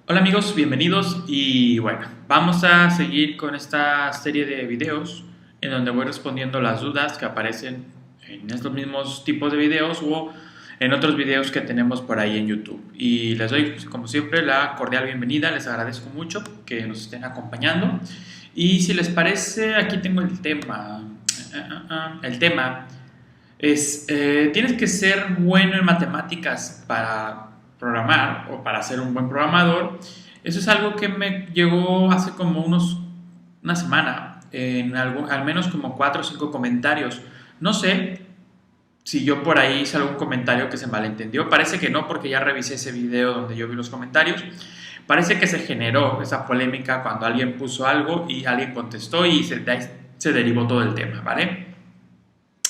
Hola amigos, bienvenidos y bueno, vamos a seguir con esta serie de videos en donde voy respondiendo las dudas que aparecen en estos mismos tipos de videos o en otros videos que tenemos por ahí en YouTube. Y les doy, como siempre, la cordial bienvenida, les agradezco mucho que nos estén acompañando. Y si les parece, aquí tengo el tema. El tema es, tienes que ser bueno en matemáticas para programar o para ser un buen programador. Eso es algo que me llegó hace como una semana, en al menos como 4 o 5 comentarios. No sé si yo por ahí hice algún comentario que se malentendió. Parece que no, porque ya revisé ese video donde yo vi los comentarios. Parece que se generó esa polémica cuando alguien puso algo y alguien contestó y se derivó todo el tema, ¿vale?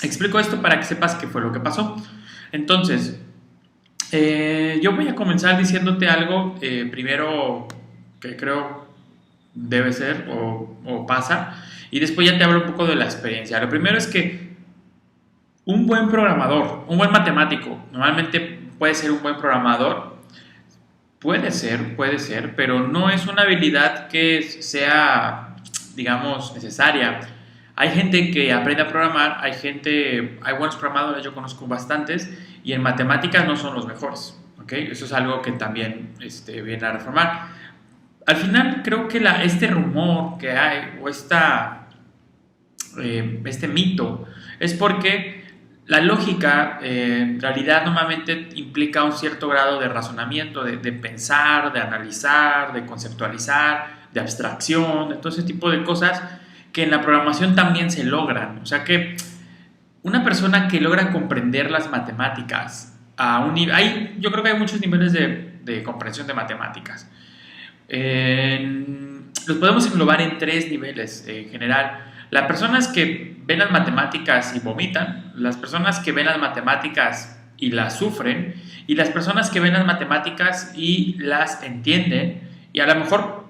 Explico esto para que sepas qué fue lo que pasó. Entonces, yo voy a comenzar diciéndote algo primero que creo debe ser o pasa, y después ya te hablo un poco de la experiencia. Lo primero es que un buen programador, un buen matemático, normalmente puede ser un buen programador, puede ser, pero no es una habilidad que sea, digamos, necesaria. Hay gente que aprende a programar, hay buenos programadores, yo conozco bastantes, y en matemáticas no son los mejores, ¿ok? Eso es algo que también viene a reformar. Al final creo que este rumor que hay, o este mito, es porque la lógica en realidad normalmente implica un cierto grado de razonamiento, de pensar, de analizar, de conceptualizar, de abstracción, de todo ese tipo de cosas que en la programación también se logran. O sea que una persona que logra comprender las matemáticas a un nivel... Yo creo que hay muchos niveles de comprensión de matemáticas. Los podemos englobar en 3 niveles en general. Las personas que ven las matemáticas y vomitan, las personas que ven las matemáticas y las sufren, y las personas que ven las matemáticas y las entienden, y a lo mejor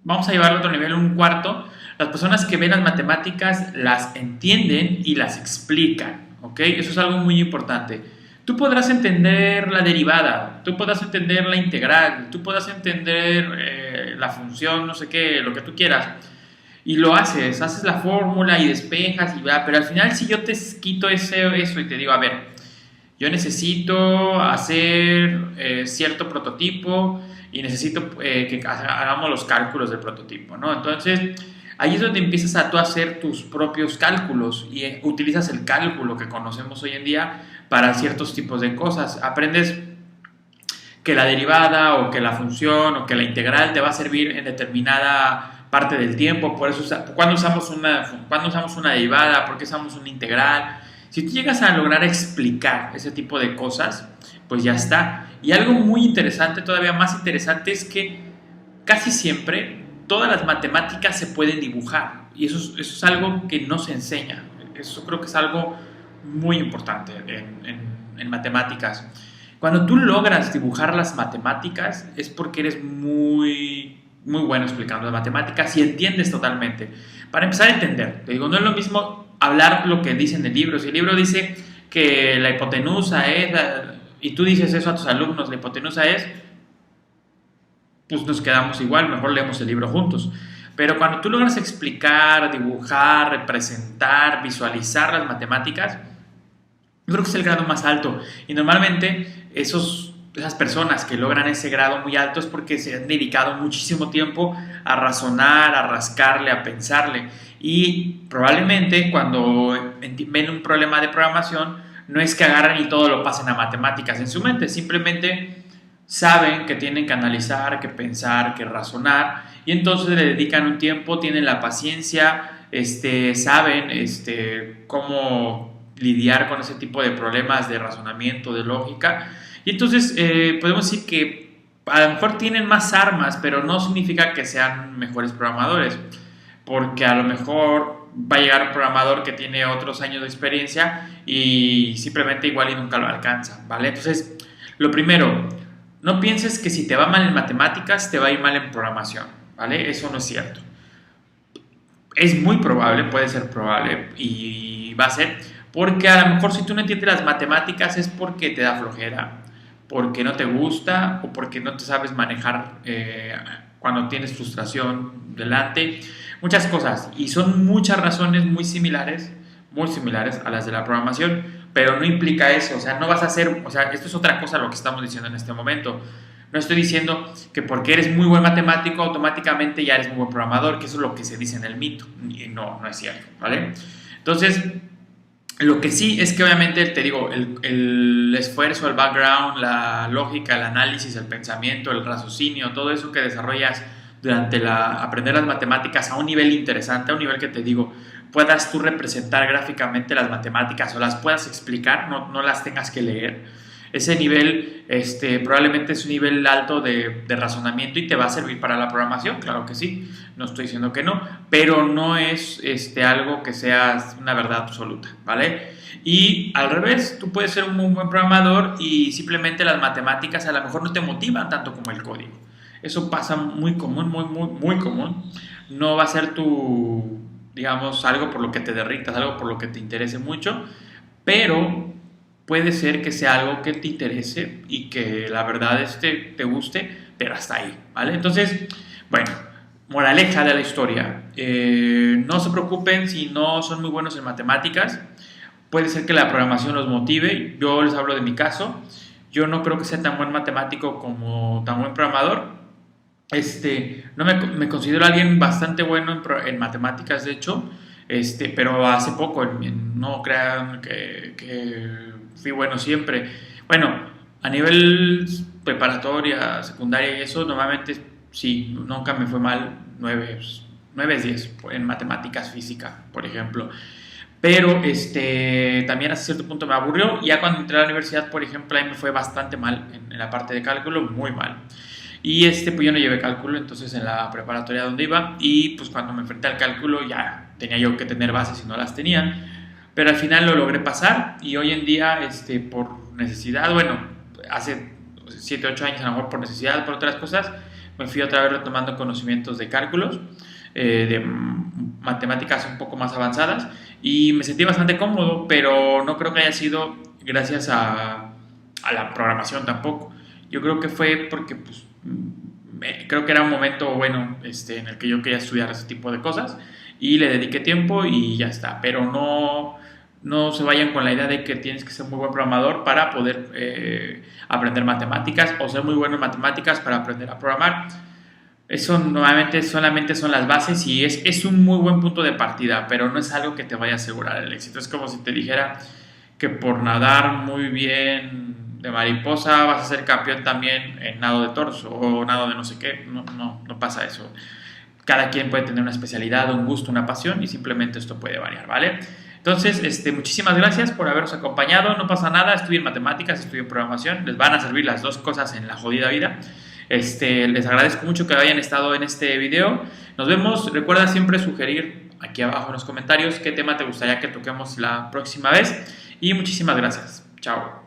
vamos a llevarlo a otro nivel, un cuarto, las personas que ven las matemáticas las entienden y las explican, ¿ok? Eso es algo muy importante. Tú podrás entender la derivada, tú podrás entender la integral, tú podrás entender la función, no sé qué, lo que tú quieras, y lo haces la fórmula y despejas y va, pero al final si yo te quito eso y te digo, a ver, yo necesito hacer cierto prototipo y necesito que hagamos los cálculos del prototipo, ¿no? Entonces, ahí es donde empiezas tú a hacer tus propios cálculos y utilizas el cálculo que conocemos hoy en día para ciertos tipos de cosas. Aprendes que la derivada o que la función o que la integral te va a servir en determinada parte del tiempo. Por eso, cuando usamos una derivada, por qué usamos una integral. Si tú llegas a lograr explicar ese tipo de cosas, pues ya está. Y algo muy interesante, todavía más interesante, es que casi siempre todas las matemáticas se pueden dibujar. Y eso es algo que no se enseña. Eso creo que es algo muy importante en matemáticas. Cuando tú logras dibujar las matemáticas es porque eres muy, muy bueno explicando las matemáticas y entiendes totalmente. Para empezar a entender, te digo, no es lo mismo hablar lo que dice en el libro. Si el libro dice que la hipotenusa es, y tú dices eso a tus alumnos, la hipotenusa es, pues nos quedamos igual, mejor leemos el libro juntos. Pero cuando tú logras explicar, dibujar, representar, visualizar las matemáticas, yo creo que es el grado más alto. Y normalmente esas personas que logran ese grado muy alto es porque se han dedicado muchísimo tiempo a razonar, a rascarle, a pensarle. Y probablemente cuando ven un problema de programación, no es que agarren y todo lo pasen a matemáticas en su mente, simplemente saben que tienen que analizar, que pensar, que razonar, y entonces le dedican un tiempo, tienen la paciencia, saben cómo lidiar con ese tipo de problemas de razonamiento, de lógica, y entonces podemos decir que a lo mejor tienen más armas, pero no significa que sean mejores programadores, porque a lo mejor va a llegar un programador que tiene otros años de experiencia y simplemente igual y nunca lo alcanza, ¿vale? Entonces, lo primero, no pienses que si te va mal en matemáticas, te va a ir mal en programación, ¿vale? Eso no es cierto. Es muy probable, puede ser probable, y va a ser porque a lo mejor si tú no entiendes las matemáticas es porque te da flojera, porque no te gusta o porque no te sabes manejar cuando tienes frustración delante, muchas cosas, y son muchas razones muy similares a las de la programación, pero no implica eso, o sea, no vas a hacer, o sea, esto es otra cosa lo que estamos diciendo en este momento. No estoy diciendo que porque eres muy buen matemático automáticamente ya eres muy buen programador, que eso es lo que se dice en el mito, y no, no es cierto, ¿vale? Entonces, lo que sí es que obviamente, te digo, el esfuerzo, el background, la lógica, el análisis, el pensamiento, el raciocinio, todo eso que desarrollas durante aprender las matemáticas a un nivel interesante, a un nivel que te digo, puedas tú representar gráficamente las matemáticas o las puedas explicar, no las tengas que leer. Ese nivel probablemente es un nivel alto de razonamiento y te va a servir para la programación, claro que sí, no estoy diciendo que no, pero no es algo que sea una verdad absoluta, ¿vale? Y al revés, tú puedes ser un muy buen programador y simplemente las matemáticas a lo mejor no te motivan tanto como el código. Eso pasa muy común, muy común. No va a ser digamos, algo por lo que te derritas, algo por lo que te interese mucho, pero puede ser que sea algo que te interese y que la verdad te guste, pero hasta ahí, ¿vale? Entonces, bueno, moraleja de la historia, no se preocupen si no son muy buenos en matemáticas, puede ser que la programación los motive, yo les hablo de mi caso, yo no creo que sea tan buen matemático como tan buen programador, no me considero alguien bastante bueno en matemáticas, de hecho, pero hace poco, no crean que fui bueno siempre. Bueno, a nivel preparatoria, secundaria y eso, normalmente sí, nunca me fue mal, 9 10 en matemáticas, física, por ejemplo. Pero también hasta cierto punto me aburrió. Y ya cuando entré a la universidad, por ejemplo, ahí me fue bastante mal en la parte de cálculo, muy mal. Y pues yo no llevé cálculo, entonces en la preparatoria donde iba, y pues cuando me enfrenté al cálculo ya tenía yo que tener bases y no las tenía, pero al final lo logré pasar y hoy en día por necesidad, bueno, hace 7 8 años a lo mejor por necesidad, por otras cosas, me fui otra vez retomando conocimientos de cálculos, de matemáticas un poco más avanzadas y me sentí bastante cómodo, pero no creo que haya sido gracias a la programación tampoco. Yo creo que fue porque pues, creo que era un momento bueno en el que yo quería estudiar ese tipo de cosas y le dediqué tiempo y ya está, pero no se vayan con la idea de que tienes que ser muy buen programador para poder aprender matemáticas o ser muy bueno en matemáticas para aprender a programar. Eso nuevamente solamente son las bases y es un muy buen punto de partida, pero no es algo que te vaya a asegurar el éxito. Es como si te dijera que por nadar muy bien de mariposa vas a ser campeón también en nado de torso o nado de no sé qué. No pasa eso. Cada quien puede tener una especialidad, un gusto, una pasión y simplemente esto puede variar, ¿vale? Entonces, muchísimas gracias por habernos acompañado. No pasa nada, estudien matemáticas, estudien programación. Les van a servir las dos cosas en la jodida vida. Les agradezco mucho que hayan estado en este video. Nos vemos. Recuerda siempre sugerir aquí abajo en los comentarios qué tema te gustaría que toquemos la próxima vez. Y muchísimas gracias. Chao.